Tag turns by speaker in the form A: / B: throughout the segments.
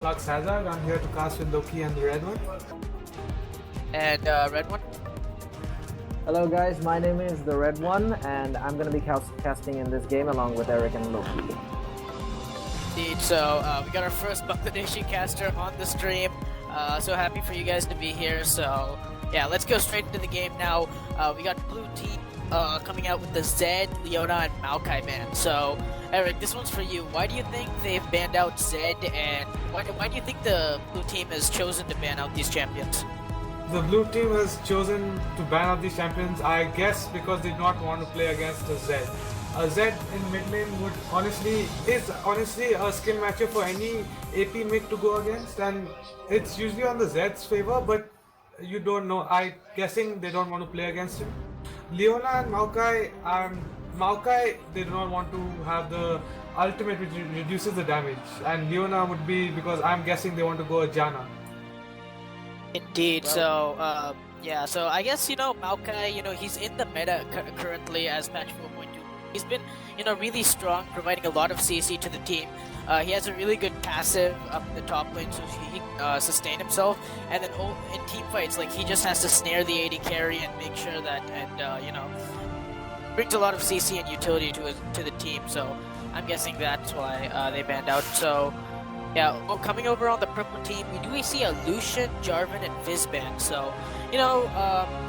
A: Lux Hazard. I'm here to cast with Loki and the Red One.
B: And Red One?
C: Hello guys, my name is the Red One, and I'm going to be casting in this game along with Eric and Loki.
B: Indeed, so we got our first Bangladeshi caster on the stream. So happy for you guys to be here. So yeah, let's go straight into the game now. We got blue team coming out with the Zed, Leona, and Maokai ban. So Eric, this one's for you. Why do you think they've banned out Zed, and why do you think the blue team has chosen to ban out these champions?
A: The blue team has chosen to ban out these champions, I guess, because they do not want to play against a Zed. A Zed in mid lane is honestly a skill matchup for any AP mid to go against, and it's usually on the Zed's favor, but you don't know. I'm guessing they don't want to play against him. Leona and Maokai, they do not want to have the ultimate which reduces the damage, and Leona would be because I'm guessing they want to go a Janna.
B: Indeed. So, yeah. So I guess Maokai. He's in the meta currently as patch 4.2. He's been, really strong, providing a lot of CC to the team. He has a really good passive up in the top lane, so he can sustain himself. And then in team fights, he just has to snare the AD carry and make sure that, brings a lot of CC and utility to the team. So I'm guessing that's why they banned out. So. Yeah, well, coming over on the purple team, we see a Lucian, Jarvan, and Fizz ban. So,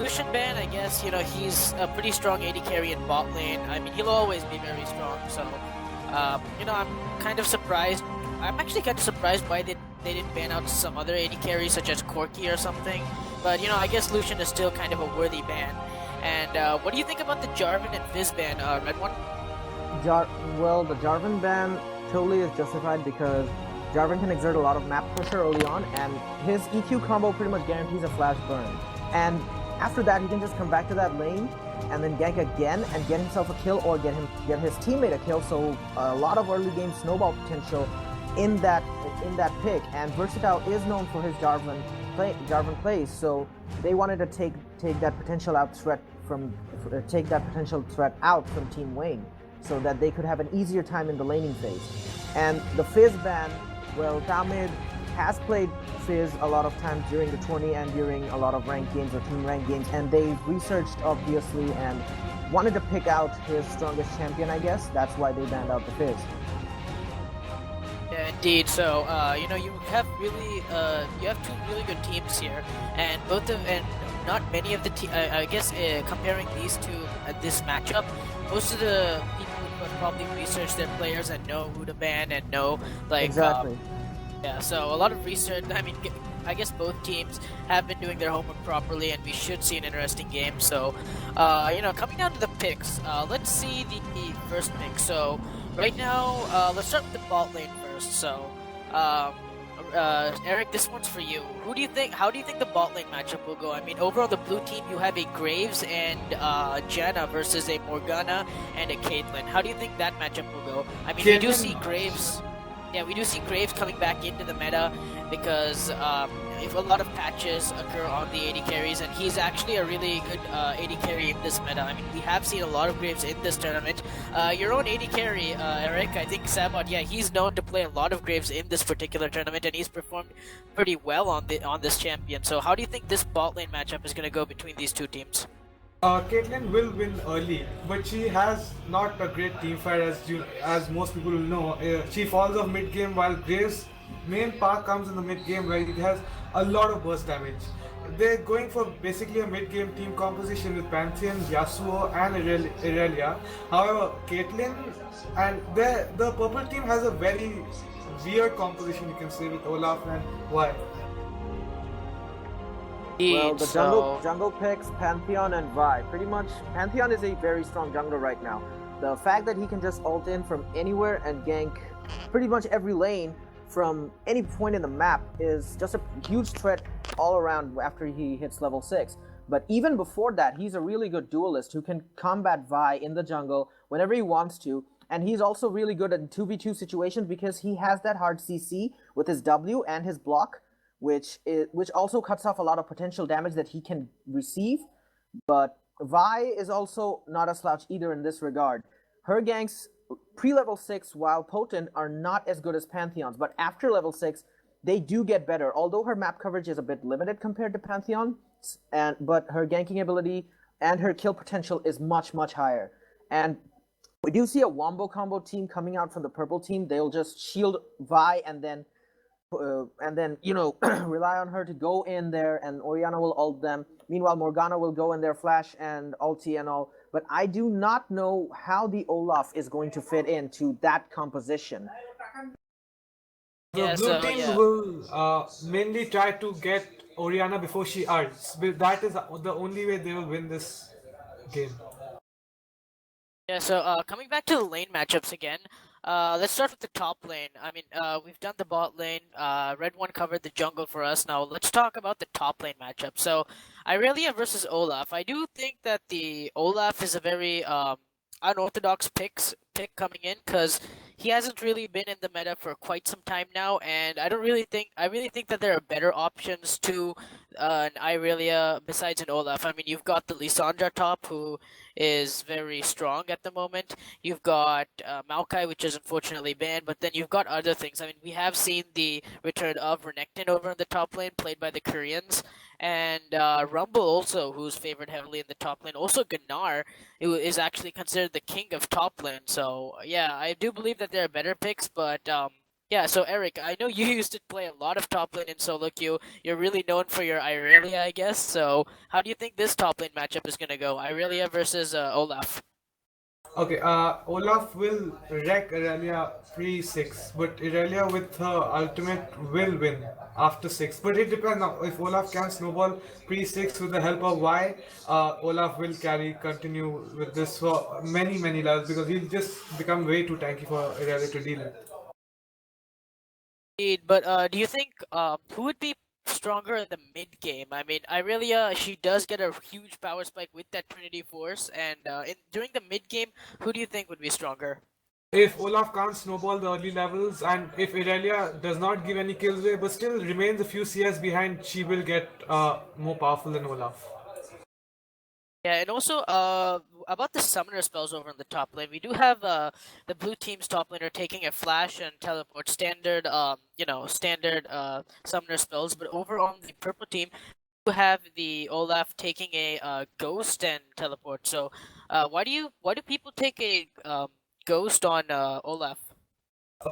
B: Lucian ban, I guess, he's a pretty strong AD carry in bot lane. I mean, he'll always be very strong. So, I'm kind of surprised. I'm actually kind of surprised why they didn't ban out some other AD carries, such as Corki or something. But, I guess Lucian is still kind of a worthy ban. And what do you think about the Jarvan and Fizz ban, Red One?
C: Well, the Jarvan ban totally is justified because Jarvan can exert a lot of map pressure early on, and his EQ combo pretty much guarantees a flash burn. And after that, he can just come back to that lane and then gank again and get himself a kill or get his teammate a kill. So a lot of early game snowball potential in that pick. And Versatile is known for his Jarvan plays, so they wanted to take that potential threat out from Team Wayne, so that they could have an easier time in the laning phase. And the Fizz ban. Well, Tamid has played Fizz a lot of times during the tourney and during a lot of ranked games or team ranked games, and they've researched obviously and wanted to pick out his strongest champion, I guess. That's why they banned out the Fizz.
B: Yeah, indeed. So, you have two really good teams here, and not many of the I guess comparing these two at this matchup, most of the people who have probably researched their players and know who to ban and know
C: exactly.
B: Yeah, so a lot of research. I mean, I guess both teams have been doing their homework properly, and we should see an interesting game. So, coming down to the picks, let's see the first pick. So, right now, let's start with the bot lane first. So, Eric, this one's for you. How do you think the bot lane matchup will go? I mean, over on the blue team, you have a Graves and Janna versus a Morgana and a Caitlyn. How do you think that matchup will go? I mean, we do see Graves. Yeah, we do see Graves coming back into the meta because if a lot of patches occur on the AD carries, and he's actually a really good AD carry in this meta. I mean, we have seen a lot of Graves in this tournament. Your own AD carry, Eric, I think Sabot, yeah, he's known to play a lot of Graves in this particular tournament, and he's performed pretty well on this champion. So how do you think this bot lane matchup is going to go between these two teams?
A: Caitlyn will win early, but she has not a great team fight as most people will know. She falls off mid game, while Graves' main power comes in the mid game where it has a lot of burst damage. They're going for basically a mid game team composition with Pantheon, Yasuo, and Irelia. However, Caitlyn and the purple team has a very weird composition, you can say, with Olaf and Vi.
C: Well, the jungle picks Pantheon and Vi. Pretty much, Pantheon is a very strong jungler right now. The fact that he can just ult in from anywhere and gank pretty much every lane from any point in the map is just a huge threat all around after he hits level 6. But even before that, he's a really good duelist who can combat Vi in the jungle whenever he wants to. And he's also really good in 2v2 situations because he has that hard CC with his W and his block, which also cuts off a lot of potential damage that he can receive. But Vi is also not a slouch either in this regard. Her ganks pre-level 6, while potent, are not as good as Pantheon's, but after level 6, they do get better. Although her map coverage is a bit limited compared to Pantheon, but her ganking ability and her kill potential is much, much higher. And we do see a wombo combo team coming out from the purple team. They'll just shield Vi and then rely on her to go in there, and Orianna will ult them. Meanwhile, Morgana will go in there, flash and ulti and all. But I do not know how the Olaf is going to fit into that composition.
A: The blue team will mainly try to get Orianna before she ults. That is the only way they will win this game.
B: Yeah, so coming back to the lane matchups again, let's start with the top lane. I mean, we've done the bot lane. Red One covered the jungle for us. Now let's talk about the top lane matchup. So, Irelia versus Olaf. I do think that the Olaf is a very unorthodox pick coming in because he hasn't really been in the meta for quite some time now, and I really think that there are better options to an Irelia besides an Olaf. I mean, you've got the Lissandra top, who is very strong at the moment. You've got Maokai, which is unfortunately banned, but then you've got other things. I mean, we have seen the return of Renekton over in the top lane, played by the Koreans, and Rumble also, who's favored heavily in the top lane. Also, Gnar, who is actually considered the king of top lane. So yeah, I do believe that there are better picks, but yeah. So Eric, I know you used to play a lot of top lane in solo queue. You're really known for your Irelia, I guess. So how do you think this top lane matchup is gonna go? Irelia versus Olaf.
A: Okay, Olaf will wreck Irelia pre-6, but Irelia with her ultimate will win after 6. But it depends now. If Olaf can snowball pre-6 with the help of Y, Olaf will continue with this for many, many levels because he'll just become way too tanky for Irelia to deal with.
B: Indeed, but do you think who would be stronger in the mid game? I mean, Irelia, she does get a huge power spike with that Trinity Force, and during the mid game, who do you think would be stronger?
A: If Olaf can't snowball the early levels and if Irelia does not give any kills away but still remains a few CS behind, she will get more powerful than Olaf.
B: Yeah, and also about the summoner spells over in the top lane, we do have the blue team's top laner taking a flash and teleport, standard standard summoner spells, but over on the purple team, we have the Olaf taking a ghost and teleport. So why do people take a ghost on Olaf?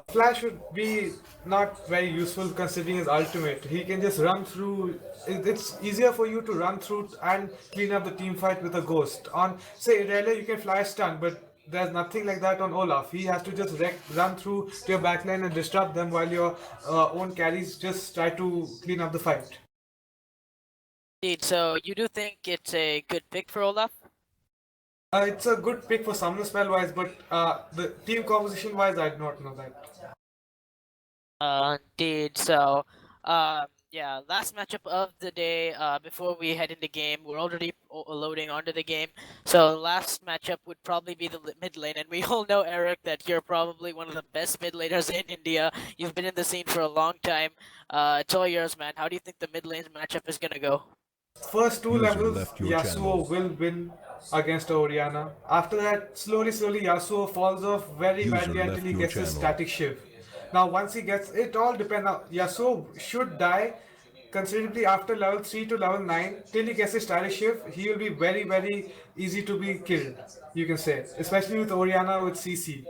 A: Flash would be not very useful considering his ultimate. He can just run through. It's easier for you to run through and clean up the team fight with a ghost. On say Irelia, you can fly stun, but there's nothing like that on Olaf. He has to just run through to your backline and disrupt them while your own carries just try to clean up the fight.
B: Indeed. So you do think it's a good pick for Olaf?
A: It's a good pick for summoner spell wise, but the team composition wise, I do not know that.
B: Indeed. So, yeah, last matchup of the day. Before we head into game, we're already loading onto the game. So, last matchup would probably be the mid lane, and we all know, Eric, that you're probably one of the best mid laners in India. You've been in the scene for a long time. It's all yours, man. How do you think the mid lane matchup is gonna go?
A: First two levels, Yasuo will win against Orianna. After that, slowly, Yasuo falls off very badly until he gets his static shift. Now, once he gets it, all depends. Now, Yasuo should die considerably after level 3 to level 9 till he gets his static shift. He will be very, very easy to be killed, you can say, especially with Orianna with CC.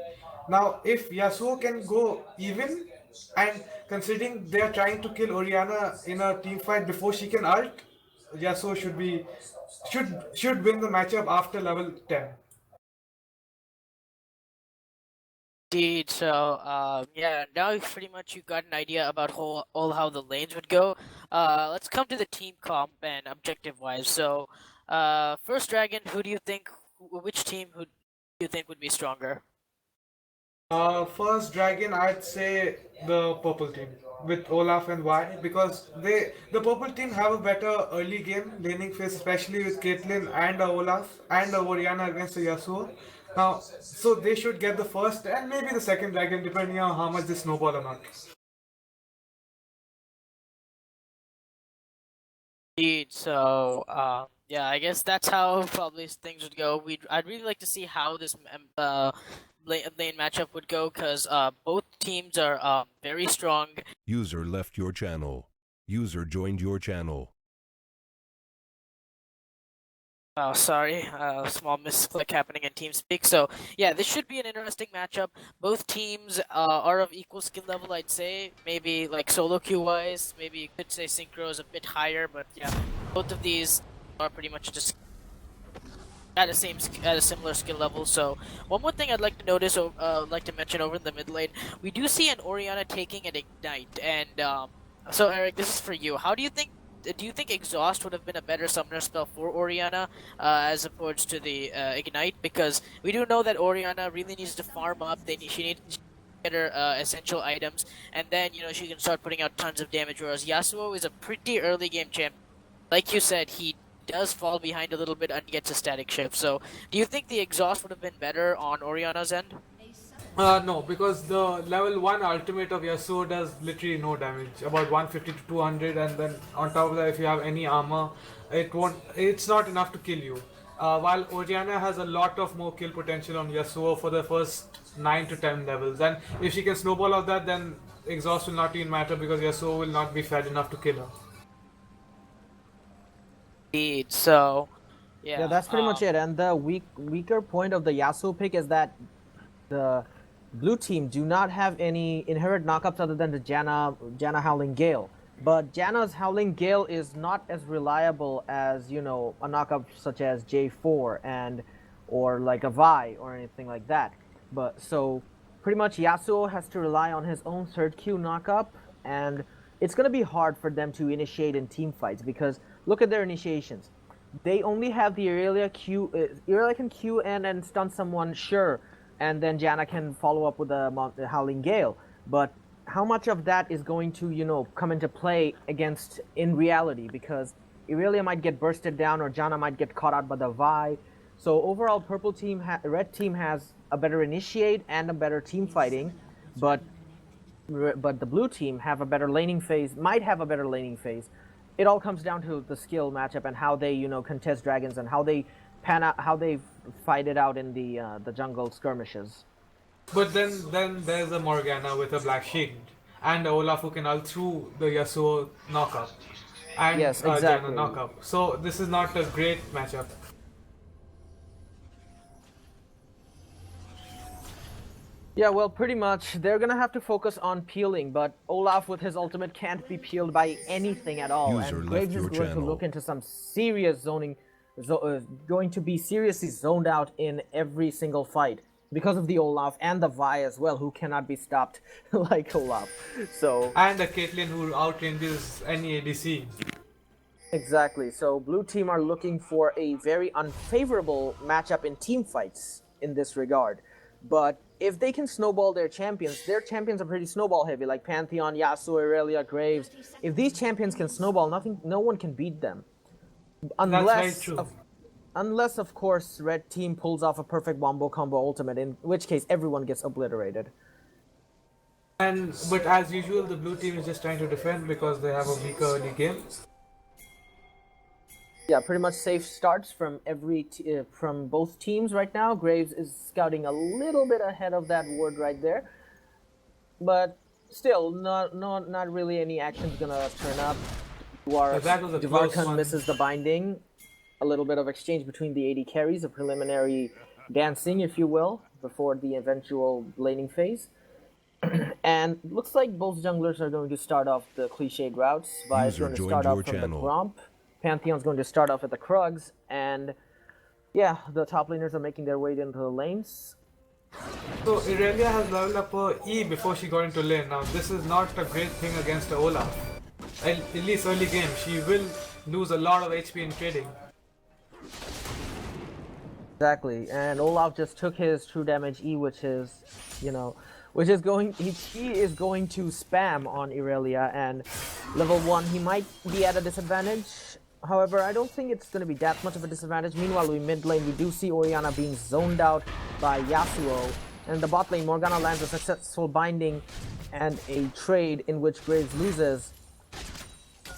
A: Now, if Yasuo can go even, and considering they are trying to kill Orianna in a team fight before she can ult, Yasuo should win the matchup after level 10.
B: Indeed. So, yeah, now pretty much you got an idea about all how the lanes would go. Let's come to the team comp and objective wise. So, first Dragon, which team do you think would be stronger?
A: First Dragon, I'd say the purple team with Olaf and Y because the purple team have a better early game laning phase, especially with Caitlyn and Olaf and Orianna against the Yasuo. Now, so they should get the first and maybe the second Dragon depending on how much they snowball or not.
B: Indeed. So, Yeah, I guess that's how probably things would go. I'd really like to see how this lane matchup would go because both teams are very strong.
D: User left your channel. User joined your channel.
B: Oh, sorry, small misclick happening in TeamSpeak. So yeah, this should be an interesting matchup. Both teams are of equal skill level, I'd say. Maybe like solo queue wise, maybe you could say Synchro is a bit higher, but yeah, both of these are pretty much just at a similar skill level. So one more thing I'd like to notice, like to mention over in the mid lane, we do see an Orianna taking an ignite, and so Eric, this is for you. How do you think? Do you think Exhaust would have been a better summoner spell for Orianna as opposed to the Ignite? Because we do know that Orianna really needs to farm up. She needs to get her essential items, and then she can start putting out tons of damage. Whereas Yasuo is a pretty early game champ. Like you said, he does fall behind a little bit and gets a static shift. So, do you think the Exhaust would have been better on Orianna's end?
A: No, because the level 1 ultimate of Yasuo does literally no damage, about 150 to 200, and then on top of that, if you have any armor, it's not enough to kill you. While Orianna has a lot of more kill potential on Yasuo for the first 9 to 10 levels, and if she can snowball off that, then Exhaust will not even matter because Yasuo will not be fed enough to kill her.
B: Indeed, so
C: Yeah, that's pretty much it. And the weaker point of the Yasuo pick is that the blue team do not have any inherent knockups other than the Janna Howling Gale. But Janna's Howling Gale is not as reliable as, a knockup such as J4 or like a Vi or anything like that. But so pretty much Yasuo has to rely on his own third Q knockup, and it's going to be hard for them to initiate in team fights because look at their initiations. They only have the Irelia Q, Irelia can Q and stun someone, sure, and then Janna can follow up with the Howling Gale. But how much of that is going to, come into play against in reality? Because Irelia might get bursted down or Janna might get caught out by the Vi. So overall, red team has a better initiate and a better team fighting, but the blue team have a better laning phase, might have a better laning phase. It all comes down to the skill matchup and how they, contest dragons and how they pan out, how they fight it out in the jungle skirmishes.
A: But then there's a Morgana with a black shield and Olaf who can ult through the Yasuo knockup and
C: yes, exactly.
A: Janna knockup. So this is not a great matchup.
C: Yeah, well, pretty much. They're gonna have to focus on peeling, but Olaf with his ultimate can't be peeled by anything at all.
D: User
C: and Graves is going to look into some serious zoning, going to be seriously zoned out in every single fight because of the Olaf and the Vi as well, who cannot be stopped like Olaf. So
A: and the Caitlyn who outranges any ADC.
C: Exactly. So blue team are looking for a very unfavorable matchup in team fights in this regard. But if they can snowball their champions are pretty snowball heavy, like Pantheon, Yasuo, Irelia, Graves. If these champions can snowball, no one can beat them. Unless, unless of course, red team pulls off a perfect wombo combo ultimate, in which case everyone gets obliterated.
A: But as usual, the blue team is just trying to defend because they have a weaker early game.
C: Yeah, pretty much safe starts from from both teams right now. Graves is scouting a little bit ahead of that ward right there, but still, not really any action's gonna turn up. Dvarkan misses the binding. A little bit of exchange between the AD carries, a preliminary dancing, if you will, before the eventual laning phase. And looks like both junglers are going to start off the cliched routes. Vi is going to start off from the Gromp. Pantheon's going to start off at the Krugs, and yeah, the top laners are making their way into the lanes.
A: So Irelia has leveled up her E before she got into lane. Now this is not a great thing against Olaf. At least early game, she will lose a lot of HP in trading.
C: Exactly, and Olaf just took his true damage E, which is, he is going to spam on Irelia, and level 1 he might be at a disadvantage. However, I don't think it's going to be that much of a disadvantage. Meanwhile, in mid lane, we do see Orianna being zoned out by Yasuo. And in the bot lane, Morgana lands a successful binding and a trade in which Graves loses.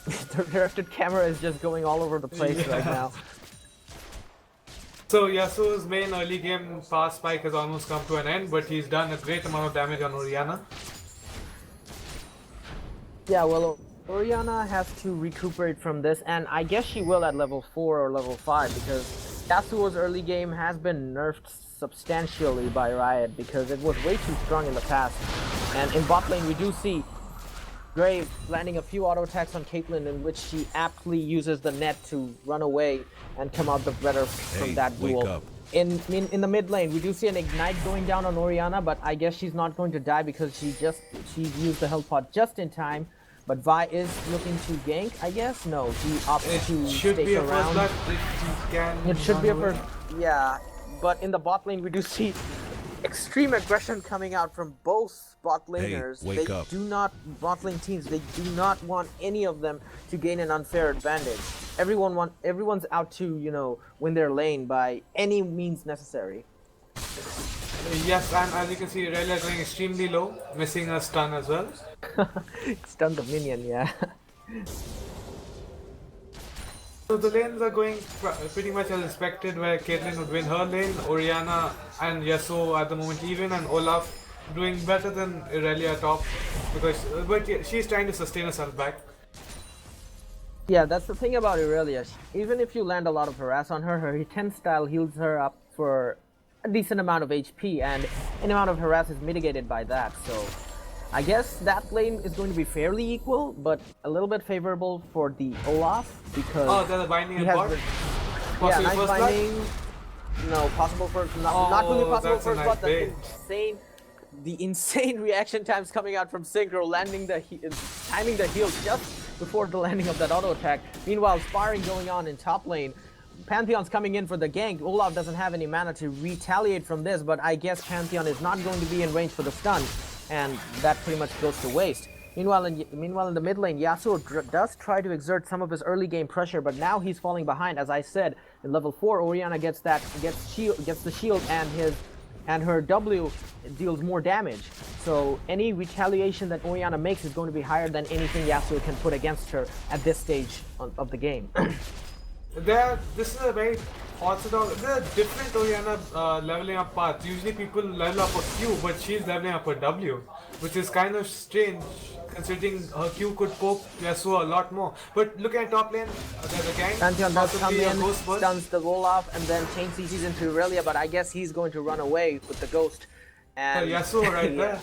C: The directed camera is just going all over the place right now.
A: So Yasuo's main early game pass spike has almost come to an end, but he's done a great amount of damage on Orianna.
C: Yeah, well, Orianna has to recuperate from this, and I guess she will at level 4 or level 5, because Yasuo's early game has been nerfed substantially by Riot, because it was way too strong in the past. And in bot lane, we do see Grave landing a few auto attacks on Caitlyn, in which she aptly uses the net to run away and come out the better from that duel. In the mid lane, we do see an ignite going down on Orianna, but I guess she's not going to die because she used the health pod just in time. But Vi is looking to gank, I guess. No, she opts to stay around. It should be a first. Yeah, but in the bot lane, we do see extreme aggression coming out from both bot laners. Bot lane teams, they do not want any of them to gain an unfair advantage. Everyone's out to, you know, win their lane by any means necessary.
A: Yes, and as you can see, Irelia going extremely low, missing a stun as well.
C: Stun the minion, yeah.
A: So the lanes are going pretty much as expected, where Caitlyn would win her lane, Orianna and Yasuo at the moment even, and Olaf doing better than Irelia top, but yeah, she's trying to sustain herself back.
C: Yeah, that's the thing about Irelia. Even if you land a lot of harass on her, her hit style heals her up for a decent amount of HP, and an amount of harass is mitigated by that. So I guess that lane is going to be fairly equal, but a little bit favorable for the Olaf, because
A: there's a binding at bot.
C: Yeah, nice binding. No, possible first, not really possible first,
A: nice
C: but the insane reaction times coming out from Synchro, timing the heal just before the landing of that auto attack. Meanwhile, sparring going on in top lane. Pantheon's coming in for the gank. Olaf doesn't have any mana to retaliate from this, but I guess Pantheon is not going to be in range for the stun, and that pretty much goes to waste. Meanwhile, in the mid lane, Yasuo does try to exert some of his early game pressure, but now he's falling behind. As I said, in level 4, Orianna gets the shield, and her W deals more damage. So any retaliation that Orianna makes is going to be higher than anything Yasuo can put against her at this stage of the game.
A: This is a very orthodox. There are different Orianna leveling up paths. Usually people level up a Q, but she's leveling up a W, which is kind of strange considering her Q could poke Yasuo a lot more. But look at top lane, there's a gang.
C: Pantheon does come in, stuns the Olaf, and then chain CCs into Irelia, but I guess he's going to run away with the ghost. And
A: Yasuo right there.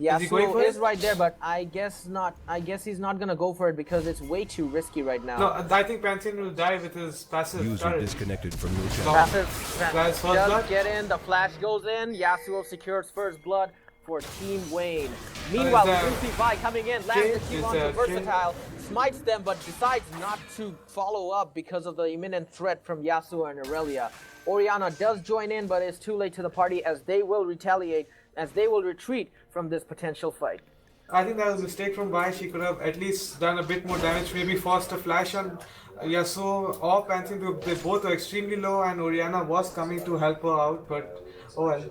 C: Yasuo is right there, but I guess not. I guess he's not gonna go for it because it's way too risky right now.
A: No, I think Pantheon will die with his passive.
D: User disconnected from your channel.
C: Passive does get in. The flash goes in. Yasuo secures first blood for Team Wayne. Meanwhile, we see Vi coming in, lands the Q onto Versatile, smites them, but decides not to follow up because of the imminent threat from Yasuo and Irelia. Orianna does join in, but it's too late to the party, as they will retaliate, as they will retreat from this potential fight.
A: I think that was a mistake from Vi. She could have at least done a bit more damage, maybe forced a flash on Yasuo or Pantheon. They both are extremely low, and Orianna was coming to help her out, but oh well.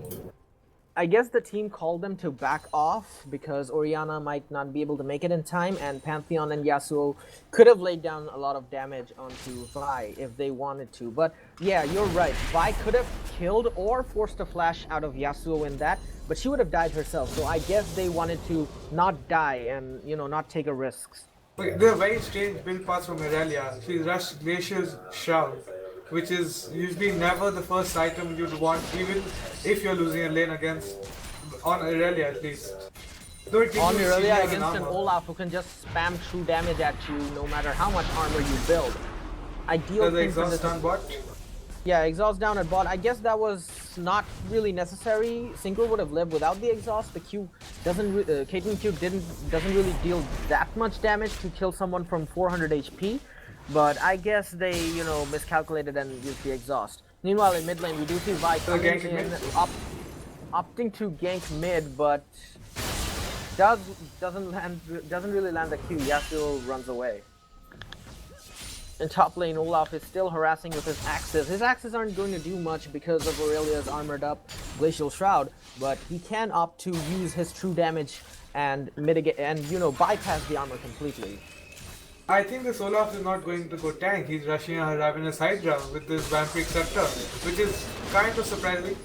C: I guess the team called them to back off because Orianna might not be able to make it in time, and Pantheon and Yasuo could have laid down a lot of damage onto Vi if they wanted to. But yeah, you're right. Vi could have killed or forced a flash out of Yasuo in that, but she would have died herself. So I guess they wanted to not die and, you know, not take a risks.
A: There are very strange build paths from Irelia. She rushed Glacier's Shroud, which is usually never the first item you'd want, even if you're losing a lane on Irelia at least.
C: On Irelia against an Olaf who can just spam true damage at you no matter how much armor you build. Ideal thing for this.
A: Bot?
C: Yeah, exhaust down at bot. I guess that was not really necessary. Synchro would have lived without the exhaust. The Q doesn't, Caitlyn Q doesn't really deal that much damage to kill someone from 400 HP. But I guess they, you know, miscalculated and used the exhaust. Meanwhile, in mid lane, we do see Vi coming in, opting to gank mid, but doesn't really land the Q. Yasuo runs away. In top lane, Olaf is still harassing with his axes. His axes aren't going to do much because of Aurelia's armored up Glacial Shroud, but he can opt to use his true damage and mitigate and, you know, bypass the armor completely.
A: I think this Olaf is not going to go tank. He's rushing a Ravenous Hydra with this Vampiric Scepter, which is kind of surprising.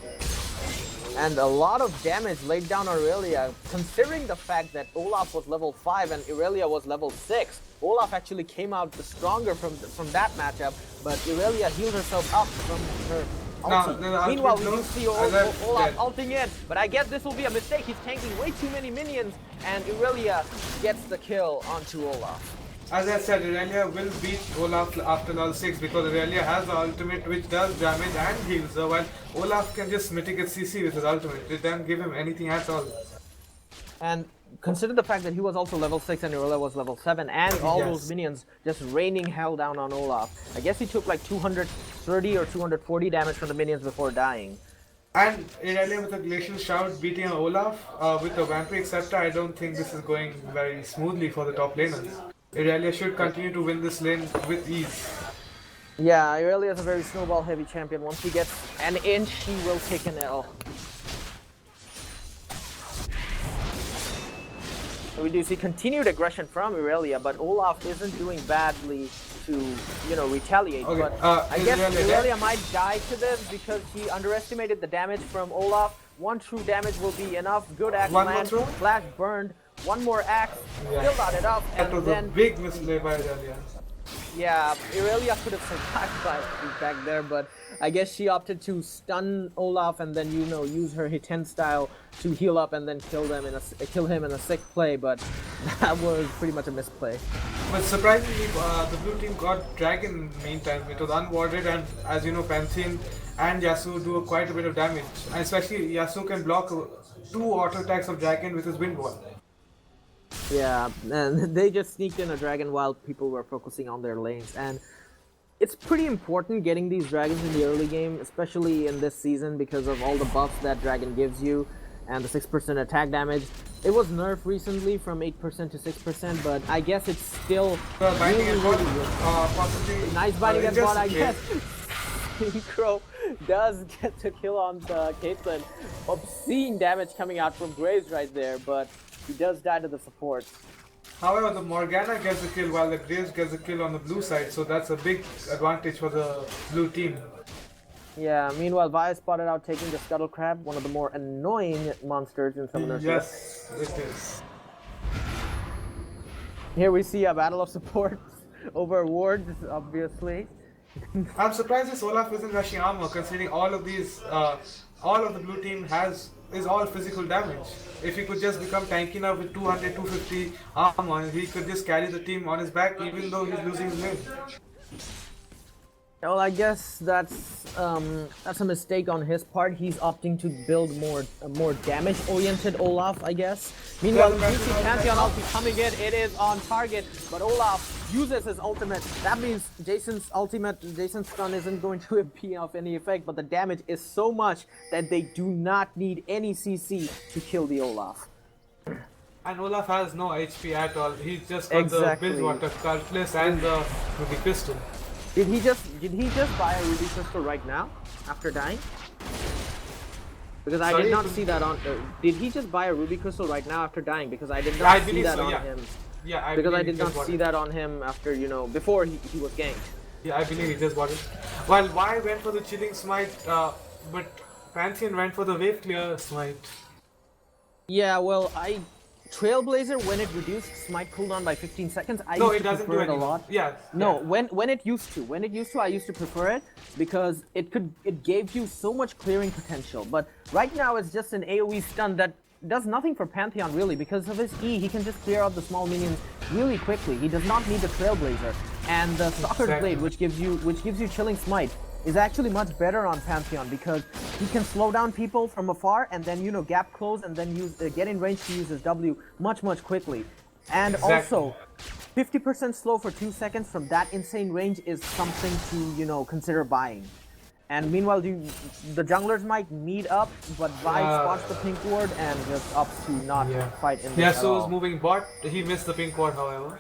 C: And a lot of damage laid down on Irelia, considering the fact that Olaf was level 5 and Irelia was level 6. Olaf actually came out the stronger from that matchup, but Irelia healed herself up from her ulti. Meanwhile, we do see Olaf ulting in, but I guess this will be a mistake. He's tanking way too many minions, and Irelia gets the kill onto Olaf.
A: As I said, Irelia will beat Olaf after level 6 because Irelia has the ultimate which does damage and heals, while Olaf can just mitigate CC with his ultimate. It doesn't give him anything at all.
C: And consider the fact that he was also level 6 and Irelia was level 7, and all those minions just raining hell down on Olaf. I guess he took like 230 or 240 damage from the minions before dying.
A: And Irelia with a Glacial Shout beating Olaf with a Vampiric Scepter, I don't think this is going very smoothly for the top laners. Irelia should continue to win this lane with ease.
C: Yeah, Irelia is a very snowball heavy champion. Once he gets an inch, he will take an L. We do see continued aggression from Irelia, but Olaf isn't doing badly to, retaliate.
A: Okay,
C: but I guess Irelia might die to this because he underestimated the damage from Olaf. One true damage will be enough. Good axe land, flash burned. One more axe, still got it up, and
A: that was
C: then
A: a big misplay by Irelia.
C: Yeah, Irelia could have survived back there, but I guess she opted to stun Olaf and then use her Hiten style to heal up and then kill him in a sick play. But that was pretty much a misplay.
A: But surprisingly, the blue team got Dragon in the meantime. It was unwarded, and as you know, Pantheon and Yasuo do quite a bit of damage. And especially Yasuo can block 2 auto attacks of Dragon with his wind wall.
C: Yeah, and they just sneaked in a dragon while people were focusing on their lanes, and it's pretty important getting these dragons in the early game, especially in this season because of all the buffs that dragon gives you and the 6% attack damage. It was nerfed recently from 8% to 6%, but I guess it's still
A: binding possibly
C: nice binding at bot, I guess. Crow does get the kill on the Caitlyn. Obscene damage coming out from Graves right there, but he does die to the support.
A: However, the Morgana gets the kill while the Graves gets the kill on the blue side, so that's a big advantage for the blue team.
C: Yeah, meanwhile, Vi spotted out taking the Scuttle Crab, one of the more annoying monsters in Summoner's Rift.
A: Yes, it is.
C: Here we see a battle of support over wards, obviously.
A: I'm surprised this Olaf isn't rushing armor, considering all of these, all of the blue team is all physical damage. If he could just become tanky enough with 200, 250 armor, he could just carry the team on his back even though he's losing his lane.
C: Well, I guess that's a mistake on his part. He's opting to build a more damage-oriented Olaf, I guess. Meanwhile, the DC Pantheon ulti coming in. It is on target, but Olaf uses his ultimate. That means Jason's stun isn't going to be of any effect, but the damage is so much that they do not need any CC to kill the Olaf.
A: And Olaf has no HP at all. He's just got the Bilgewater, Calculus, and the Ruby Crystal.
C: Did he just buy a Ruby Crystal right now after dying? Because I did not see that on. Did he just buy a Ruby Crystal right now after dying? Because I did not see that on him.
A: Yeah,
C: because I did not see that on him after before he was ganked.
A: Yeah, I believe he just bought it. Well, Vi went for the Chilling Smite, but Pantheon went for the Wave Clear Smite.
C: Yeah, well, Trailblazer, when it reduced Smite cooldown by 15 seconds, I used to prefer it a lot.
A: Yeah.
C: No, when it used to, I used to prefer it because it gave you so much clearing potential. But right now it's just an AoE stun that does nothing for Pantheon really because of his E. He can just clear out the small minions really quickly. He does not need the Trailblazer, and the Stalker's Blade, which gives you Chilling Smite, is actually much better on Pantheon because he can slow down people from afar and then gap close and then get in range to use his W much quickly. And also 50% slow for 2 seconds from that insane range is something to consider buying. And meanwhile the junglers might meet up, but Vi spots the pink ward and just opts to not fight in this at all.
A: Yasuo's moving bot. He missed the pink ward, however.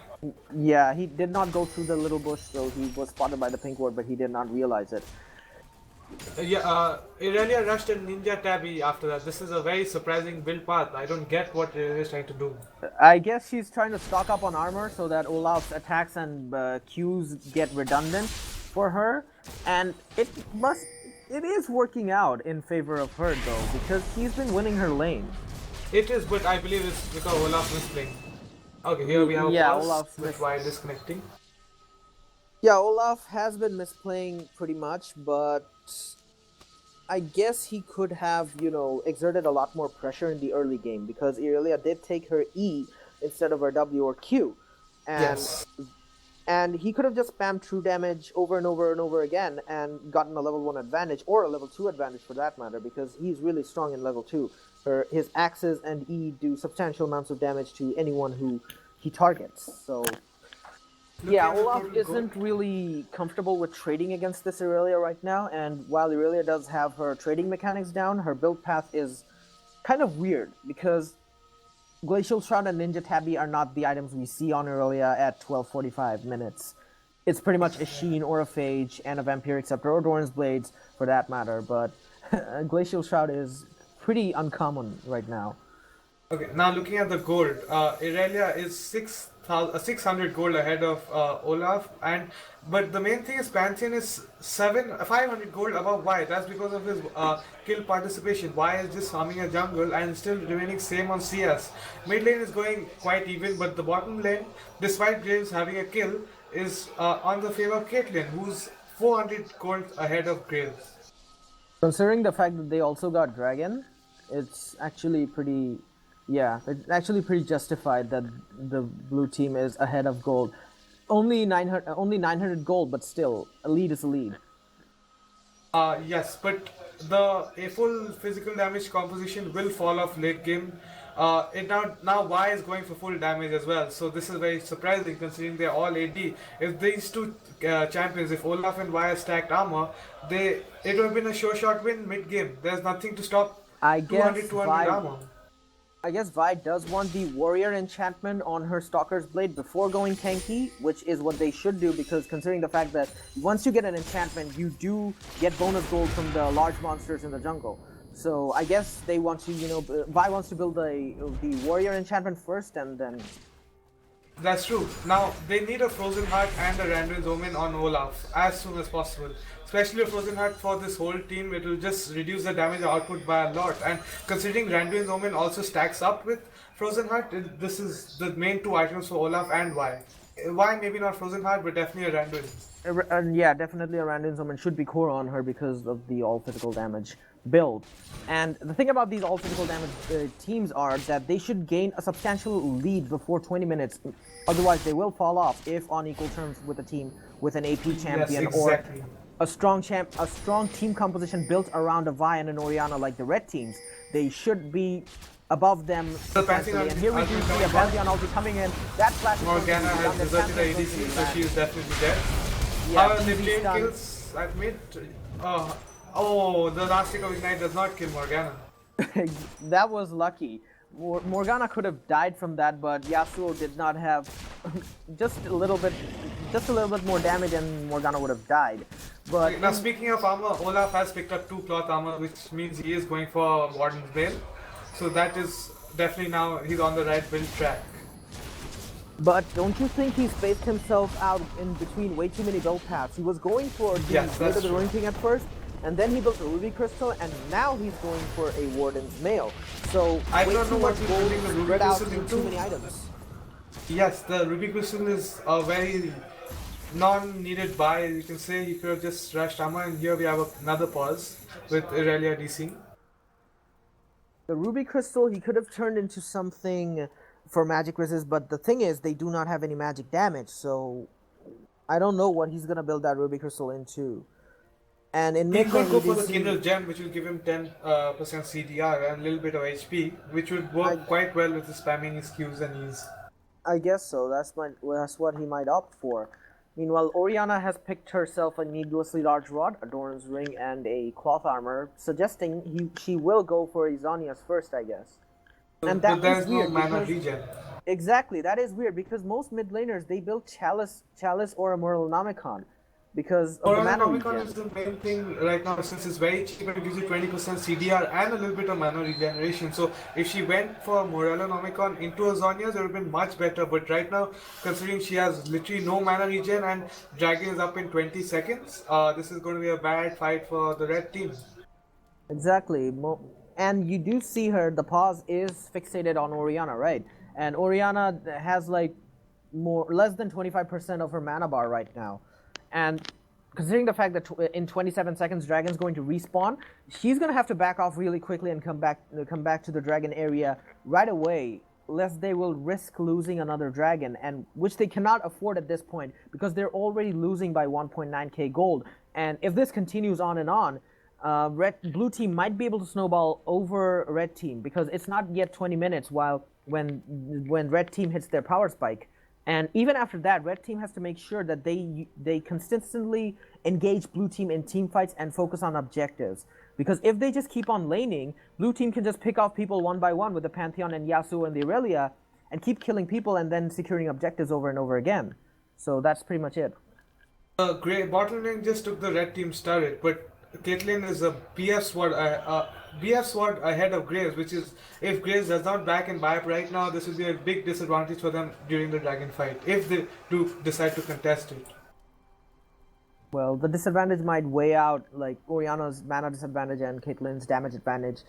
C: Yeah, he did not go through the little bush, so he was spotted by the pink ward, but he did not realize it.
A: Irelia rushed a Ninja Tabby after that. This is a very surprising build path. I don't get what Irelia is trying to do.
C: I guess she's trying to stock up on armor so that Olaf's attacks and Qs get redundant for her, and it is working out in favor of her though, because he's been winning her lane.
A: It is, but I believe it's because Olaf is playing. Okay, here we have a pause
C: Olaf's
A: with while disconnecting.
C: Yeah, Olaf has been misplaying pretty much, but I guess he could have, exerted a lot more pressure in the early game because Irelia did take her E instead of her W or Q. And,
A: Yes.
C: And he could have just spammed true damage over and over and over again and gotten a level 1 advantage, or a level 2 advantage for that matter, because he's really strong in level 2. His axes and E do substantial amounts of damage to anyone who he targets. So yeah, Olaf isn't really comfortable with trading against this Irelia right now, and while Irelia does have her trading mechanics down, her build path is kind of weird, because Glacial Shroud and Ninja Tabby are not the items we see on Irelia at 12:45 minutes. It's pretty much a Sheen or a Phage and a Vampiric Scepter or Doran's Blades for that matter, but Glacial Shroud is pretty uncommon right now.
A: Okay, now looking at the gold, Irelia is 600 gold ahead of Olaf, but the main thing is Pantheon is 500 gold above Y. That's because of his kill participation. Y is just farming a jungle and still remaining same on CS. Mid lane is going quite even, but the bottom lane, despite Graves having a kill, is on the favor of Caitlyn, who's 400 gold ahead of Graves.
C: Considering the fact that they also got Dragon, it's actually pretty justified that the blue team is ahead of gold. Only 900 gold, but still, a lead is a lead.
A: Yes, but a full physical damage composition will fall off late game. Now Y is going for full damage as well, so this is very surprising considering they're all AD. If these two champions, if Olaf and Y stacked armor, it would have been a sure shot win mid game. There's nothing to stop 200 armor.
C: I guess Vi does want the Warrior enchantment on her Stalker's Blade before going tanky, which is what they should do, because considering the fact that once you get an enchantment, you do get bonus gold from the large monsters in the jungle. So I guess they want to, Vi wants to build the Warrior enchantment first, and then...
A: That's true. Now, they need a Frozen Heart and a Randuin's Omen on Olaf as soon as possible. Especially a Frozen Heart for this whole team, it will just reduce the damage output by a lot. And considering Randuin's Omen also stacks up with Frozen Heart, this is the main two items for Olaf and Y. Y maybe not Frozen Heart, but definitely a Randuin.
C: Yeah, definitely a Randuin's Omen should be core on her because of the all physical damage build. And the thing about these all physical damage teams are that they should gain a substantial lead before 20 minutes. Otherwise, they will fall off if on equal terms with a team with an AP champion,
A: yes, exactly.
C: Or a strong team composition built around a Vi and an Orianna like the red teams. They should be above them. And here we do see a Pantheon ulti coming in. That flash
A: Morgana has deserted the ADC, so she is definitely dead. However, the blade kills at mid. The last tick of Ignite does not kill Morgana.
C: That was lucky. Morgana could have died from that, but Yasuo did not have just a little bit more damage, and Morgana would have died. But
A: now, speaking of armor, Olaf has picked up 2 cloth armor, which means he is going for Warden's Veil. So that is definitely now he's on the right build track.
C: But don't you think he spaced himself out in between way too many build paths? He was going for the Blade of the Ruin King at first, and then he built a Ruby Crystal, and now he's going for a Warden's Mail. So
A: I don't know what he's building the Ruby Crystal into.
C: Too many items.
A: Yes, the Ruby Crystal is a very non-needed buy. You can say he could have just rushed armor, and here we have another pause with Irelia DCing.
C: The Ruby Crystal he could have turned into something for magic resist, but the thing is they do not have any magic damage, so I don't know what he's gonna build that Ruby Crystal into. And in
A: he could go for the Kindle Gem, which will give him 10% CDR and a little bit of HP, which would work quite well with the spamming his Qs and Es.
C: I guess so. That's what he might opt for. Meanwhile, Orianna has picked herself a needlessly large rod, a Doran's Ring, and a cloth armor, suggesting she will go for Izania's first, I guess.
A: And that is weird. No mana regen.
C: Exactly, that is weird because most mid laners they build Chalice or a Mortal Nomicon. because of the
A: Morale
C: mana
A: Omicron
C: regen.
A: is the main thing right now since it's very cheap and it gives you 20% CDR and a little bit of mana regeneration. So if she went for Morale Omicron into a Zhonya's, it would have been much better. But right now, considering she has literally no mana regen and Dragon is up in 20 seconds, this is going to be a bad fight for the red team.
C: Exactly. And you do see her, the pause is fixated on Orianna, right? And Orianna has like less than 25% of her mana bar right now. And considering the fact that in 27 seconds Dragon's going to respawn, she's going to have to back off really quickly and come back to the Dragon area right away, lest they will risk losing another Dragon, and which they cannot afford at this point because they're already losing by 1.9k gold. And if this continues on and on, blue team might be able to snowball over red team because it's not yet 20 minutes when red team hits their power spike. And even after that, red team has to make sure that they consistently engage blue team in team fights and focus on objectives. Because if they just keep on laning, blue team can just pick off people one by one with the Pantheon and Yasuo and the Irelia and keep killing people and then securing objectives over and over again. So that's pretty much it.
A: Grey bottom lane just took the red team's turret, but Caitlyn is a BF sword ahead of Graves, which is, if Graves does not back and buy up right now, this will be a big disadvantage for them during the dragon fight, if they do decide to contest it.
C: Well, the disadvantage might weigh out, like Orianna's mana disadvantage and Caitlyn's damage advantage.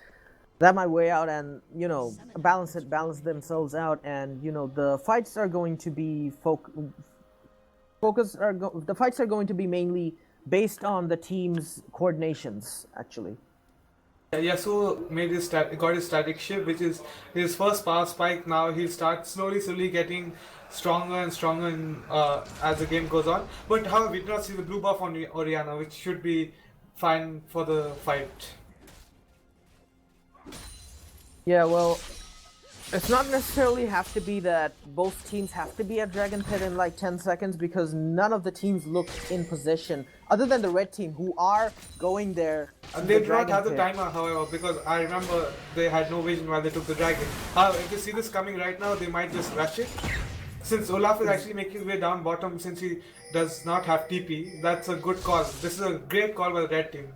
C: That might weigh out and, you know, balance themselves out, and, you know, the fights are going to be the fights are going to be mainly based on the team's coordinations, actually.
A: Yasuo got his static shift, which is his first power spike. Now he'll start slowly getting stronger and stronger as the game goes on. But however, we do not see the blue buff on Orianna, which should be fine for the fight.
C: Yeah, well, it's not necessarily have to be that both teams have to be at Dragon Pit in like 10 seconds because none of the teams look in position, other than the red team, who are going there.
A: And they do not have the timer, however, because I remember they had no vision while they took the dragon. However, if they see this coming right now, they might just rush it. Since Olaf is actually making his way down bottom, since he does not have TP, that's a good call. This is a great call by the red team.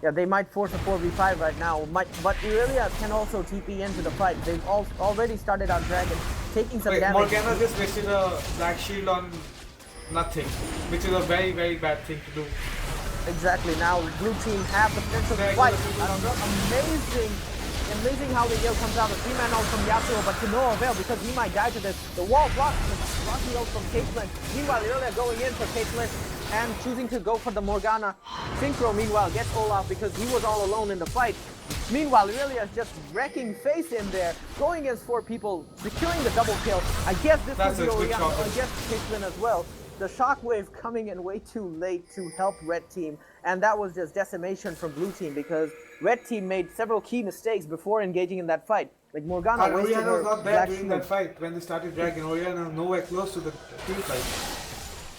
C: Yeah, they might force a 4v5 right now, but Irelia can also TP into the fight. They've already started out Dragon, taking some damage.
A: Morgana just wasted a black shield on nothing, which is a very, very bad thing to do.
C: Exactly, now blue team have the potential to fight. Amazing how the heal comes out. A 3-man ult from Yasuo, but to no avail because he might die to this. The wall blocks the rocky ult from Caitlyn. Meanwhile, Irelia going in for Caitlyn and choosing to go for the Morgana. Synchro, meanwhile, gets Olaf because he was all alone in the fight. Meanwhile, Irelia is just wrecking face in there, going against 4 people, securing the double kill. I guess this was Orianna, I guess Caitlyn as well. The shockwave coming in way too late to help red team, and that was just decimation from blue team because red team made several key mistakes before engaging in that fight. Like Morgana wasted her
A: was not there during
C: shield.
A: that fight when they started dragging. Orianna nowhere close to the team fight.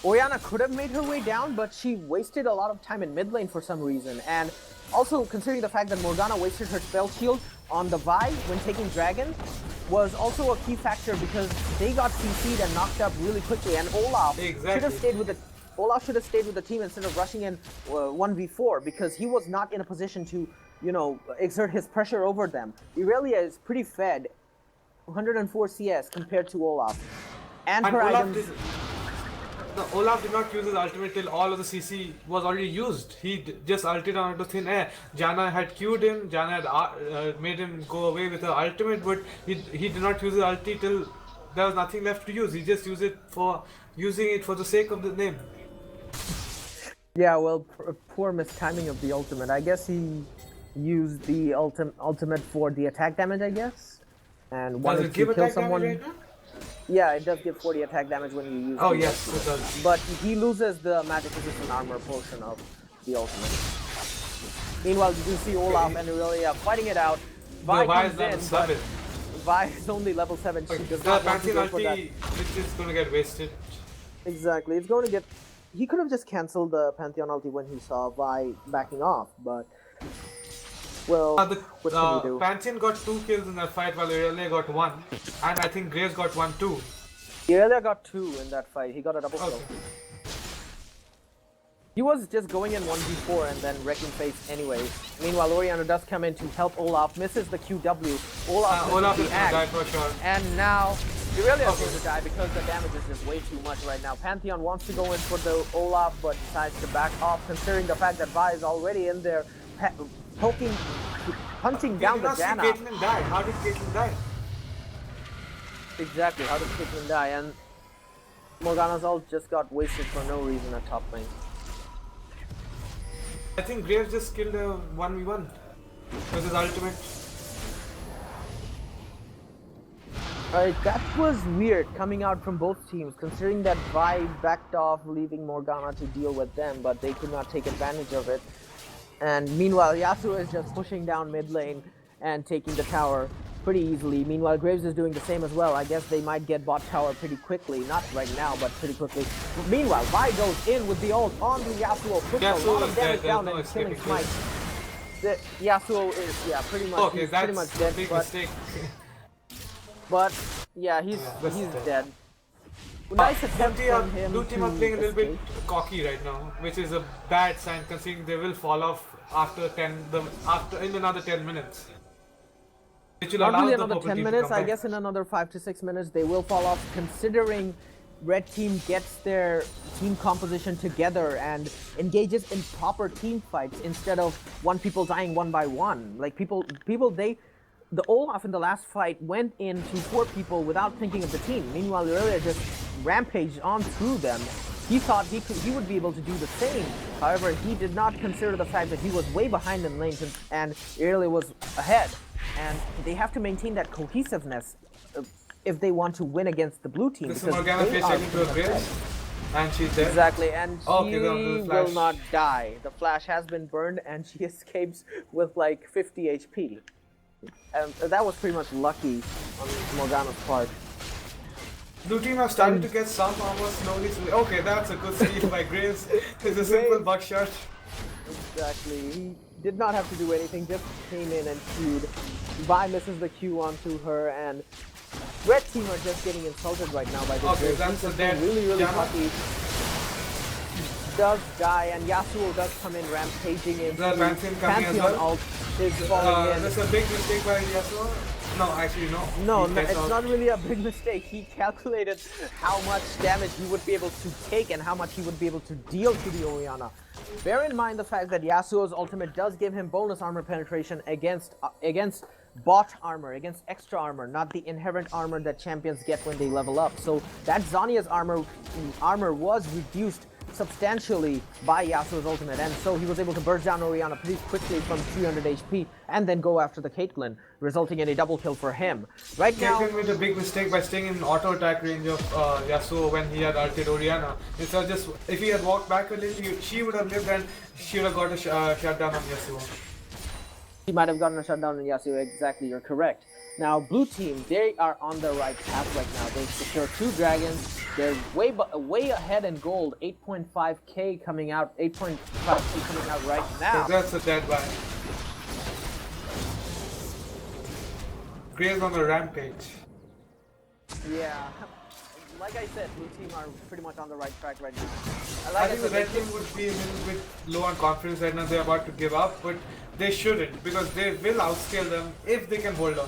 C: Orianna could have made her way down, but she wasted a lot of time in mid lane for some reason. And also, considering the fact that Morgana wasted her spell shield on the Vi when taking Dragon, was also a key factor because they got CC'd and knocked up really quickly. And Olaf should have stayed with the team instead of rushing in 1v4 because he was not in a position to, you know, exert his pressure over them. Irelia is pretty fed, 104 CS compared to Olaf, and her items.
A: Olaf did not use his ultimate till all of the CC was already used. He just ulted on to thin air. Janna had queued him, Janna had made him go away with her ultimate, but he did not use his ulti till there was nothing left to use. He just used it for using it for the sake of the name.
C: Yeah, well, poor mistiming of the ultimate. I guess he used the ultimate for the attack damage, I guess, and wanted to kill someone. Right now? Yeah, it does give 40 attack damage when you use it.
A: Oh, yes, it does.
C: But he loses the magic resistant armor portion of the ultimate. Meanwhile, you do see Olaf and Irelia fighting it out. Vi comes in, but Vi is only level 7. She does not want to go for that.
A: Which is going to get wasted.
C: Exactly, it's going to get... He could have just cancelled the Pantheon ulti when he saw Vi backing off, but... Well, what can you do?
A: Pantheon got 2 kills in that fight while Irelia got 1. And I think Graves got 1 too.
C: Irelia got 2 in that fight. He got a double kill. He was just going in 1v4 and then wrecking face anyways. Meanwhile, Oriana does come in to help Olaf, misses the QW. Olaf
A: is
C: the
A: gonna die
C: axe.
A: for sure.
C: And now Irelia is going to die because the damage is just way too much right now. Pantheon wants to go in for the Olaf, but decides to back off, considering the fact that Vi is already in there, punching down the Janna.
A: How did Caitlyn die? How did Caitlyn die?
C: Exactly, how did Caitlyn die? And Morgana's ult just got wasted for no reason at top lane.
A: I think Graves just killed a 1v1 with his ultimate.
C: That was weird coming out from both teams, considering that Vi backed off, leaving Morgana to deal with them, but they could not take advantage of it. And meanwhile, Yasuo is just pushing down mid lane and taking the tower pretty easily. Meanwhile, Graves is doing the same as well. I guess they might get bot tower pretty quickly. Not right now, but pretty quickly. Meanwhile, Vi goes in with the ult on the Yasuo. Puts a lot of damage down and killing Smite. The Yasuo is, pretty much,
A: okay,
C: he's
A: that's
C: pretty much dead.
A: a big mistake.
C: But, yeah, he's dead. Nice attempt from him.
A: Blue team are playing a little bit cocky right now, which is a bad sign considering they will fall off after in another 10 minutes.
C: Not really another 10 minutes, I guess in another 5 to 6 minutes they will fall off, considering Red Team gets their team composition together and engages in proper team fights instead of people dying one by one. Like the Olaf in the last fight went into 4 people without thinking of the team. Meanwhile, Irelia just rampaged on through them. He thought he would be able to do the same. However, he did not consider the fact that he was way behind in lanes and Irelia was ahead. And they have to maintain that cohesiveness if they want to win against the blue team.
A: This is Morgana checking to a Graves, and she's dead.
C: Exactly, and she
A: okay,
C: will not die. The flash has been burned, and she escapes with like 50 HP. And that was pretty much lucky on Morgana's part.
A: Blue team have started to get some armor slowly. Okay, that's a good steal by Graves. It's a simple buckshot.
C: Exactly. He did not have to do anything, just came in and queued. Vi misses the Q onto her, and Red team are just getting insulted right now by this.
A: Okay, that's a dead.
C: Really lucky. Does die, and Yasuo does come in rampaging in.
A: The Pantheon
C: ult is falling in.
A: That's a big mistake by Yasuo. No, actually no.
C: No, it's not really a big mistake. He calculated how much damage he would be able to take and how much he would be able to deal to the Oriana. Bear in mind the fact that Yasuo's ultimate does give him bonus armor penetration against bot armor, against extra armor, not the inherent armor that champions get when they level up. So that Zhonya's armor was reduced substantially by Yasuo's ultimate, and so he was able to burst down Oriana pretty quickly from 300 HP and then go after the Caitlyn, resulting in a double kill for him. Right now,
A: Caitlyn made a big mistake by staying in auto attack range of Yasuo when he had ulted Oriana. Instead of just, if he had walked back a little, she would have lived and she would have got a shutdown on Yasuo.
C: He might have gotten a shutdown on Yasuo, exactly, you're correct. Now, blue team, they are on the right path right now. They've secured 2 dragons. They're way ahead in gold. 8.5k coming out, 8.5k coming out right now.
A: So that's a dead one. Graves on the rampage.
C: Yeah, like I said, blue team are pretty much on the right track right now.
A: I think the red team would be a little bit low on confidence right now. They're about to give up, but they shouldn't, because they will outscale them if they can hold on.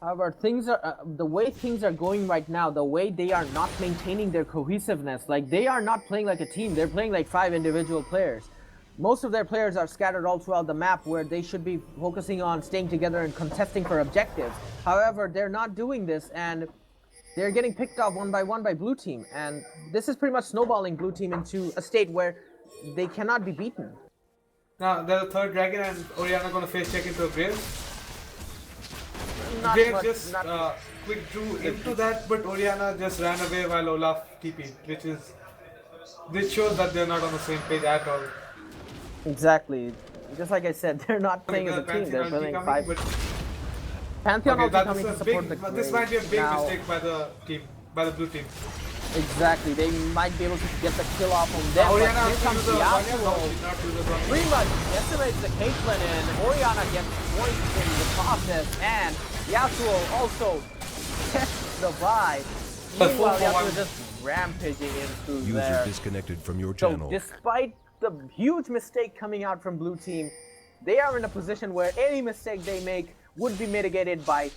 C: However, things are the way things are going right now, the way they are not maintaining their cohesiveness, like they are not playing like a team, they're playing like 5 individual players. Most of their players are scattered all throughout the map where they should be focusing on staying together and contesting for objectives. However, they're not doing this, and they're getting picked off one by one by blue team, and this is pretty much snowballing blue team into a state where they cannot be beaten.
A: Now, there's a 3rd dragon and Oriana gonna face check into a Graves. Graves just quick drew into that, but Oriana just ran away while Olaf TP'd, which shows that they're not on the same page at all.
C: Exactly. Just like I said, they're not playing as a team, they're playing 5. Pantheon
A: okay,
C: also coming to support the
A: This might be a big mistake by the blue team.
C: Exactly, they might be able to get the kill off on them, but here comes Yasuo. Pretty much decimates the Caitlyn, and Oriana gets points in the process, and Yasuo also tests the Vi.
A: But
C: Meanwhile,
A: 4 for 1.
C: Yasuo just rampaging in through
D: User
C: there.
D: disconnected from your
C: So
D: channel.
C: despite the huge mistake coming out from blue team, they are in a position where any mistake they make would be mitigated by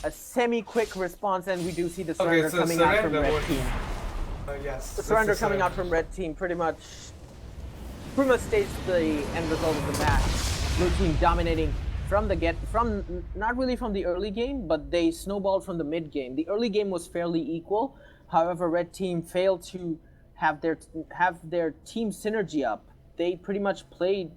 C: a semi-quick response, and we do see the surrender
A: so
C: coming out from
A: surrender
C: red team.
A: Yes.
C: The surrender coming out from red team pretty much states the end result of the match. Blue team dominating from not really from the early game, but they snowballed from the mid game. The early game was fairly equal. However, red team failed to have their team synergy up. They pretty much played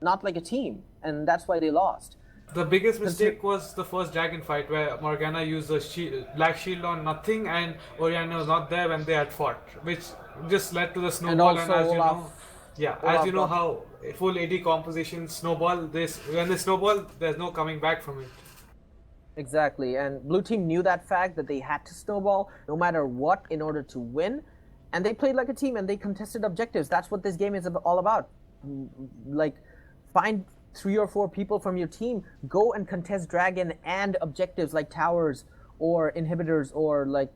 C: not like a team, and that's why they lost.
A: The biggest mistake was the first dragon fight where Morgana used the black shield on nothing and Orianna was not there when they had fought, which just led to the snowball. And as you know how full AD composition snowball, when they snowball, there's no coming back from it.
C: Exactly, and blue team knew that fact that they had to snowball no matter what in order to win, and they played like a team and they contested objectives. That's what this game is all about. Like, find 3 or 4 people from your team, go and contest dragon and objectives like towers or inhibitors or like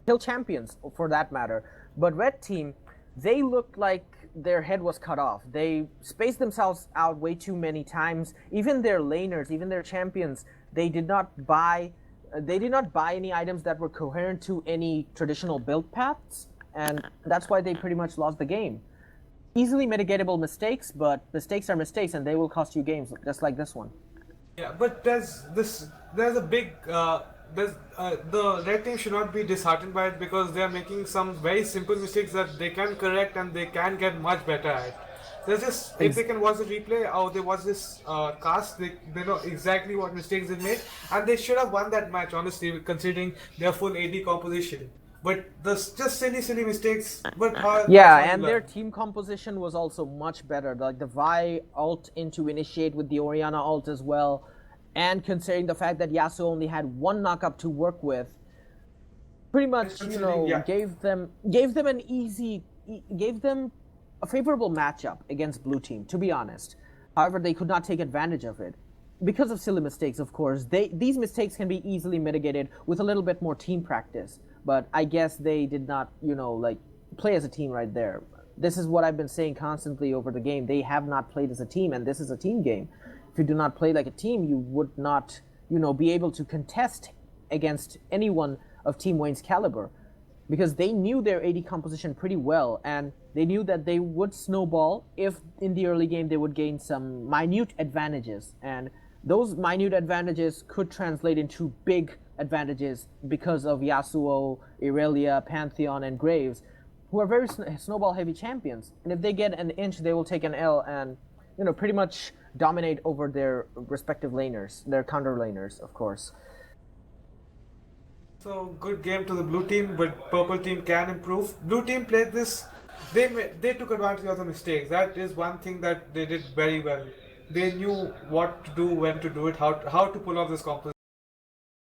C: kill champions for that matter. But red team, they looked like their head was cut off. They spaced themselves out way too many times. Even their laners, even their champions, they did not buy any items that were coherent to any traditional build paths, and that's why they pretty much lost the game. Easily mitigatable mistakes, but mistakes are mistakes, and they will cost you games, just like this one.
A: Yeah, but there's a big the red team should not be disheartened by it because they are making some very simple mistakes that they can correct and they can get much better at. There's just, if they can watch the replay or they watch this cast, they know exactly what mistakes they made, and they should have won that match, honestly, considering their full AD composition. But there's just silly mistakes. But
C: and their team composition was also much better. Like the Vi ult into initiate with the Orianna ult as well, and considering the fact that Yasuo only had 1 knockup to work with, pretty much gave them a favorable matchup against blue team. To be honest, however, they could not take advantage of it because of silly mistakes. Of course, these mistakes can be easily mitigated with a little bit more team practice. But I guess they did not, play as a team right there. This is what I've been saying constantly over the game. They have not played as a team, and this is a team game. If you do not play like a team, you would not, be able to contest against anyone of Team Wayne's caliber. Because they knew their AD composition pretty well, and they knew that they would snowball if in the early game they would gain some minute advantages. And those minute advantages could translate into big advantages because of Yasuo, Irelia, Pantheon, and Graves, who are very snowball-heavy champions. And if they get an inch, they will take an L and, pretty much dominate over their respective laners, their counter laners, of course.
A: So, good game to the blue team, but purple team can improve. Blue team played this, they took advantage of the mistakes. That is one thing that they did very well. They knew what to do, when to do it, how to pull off this composition.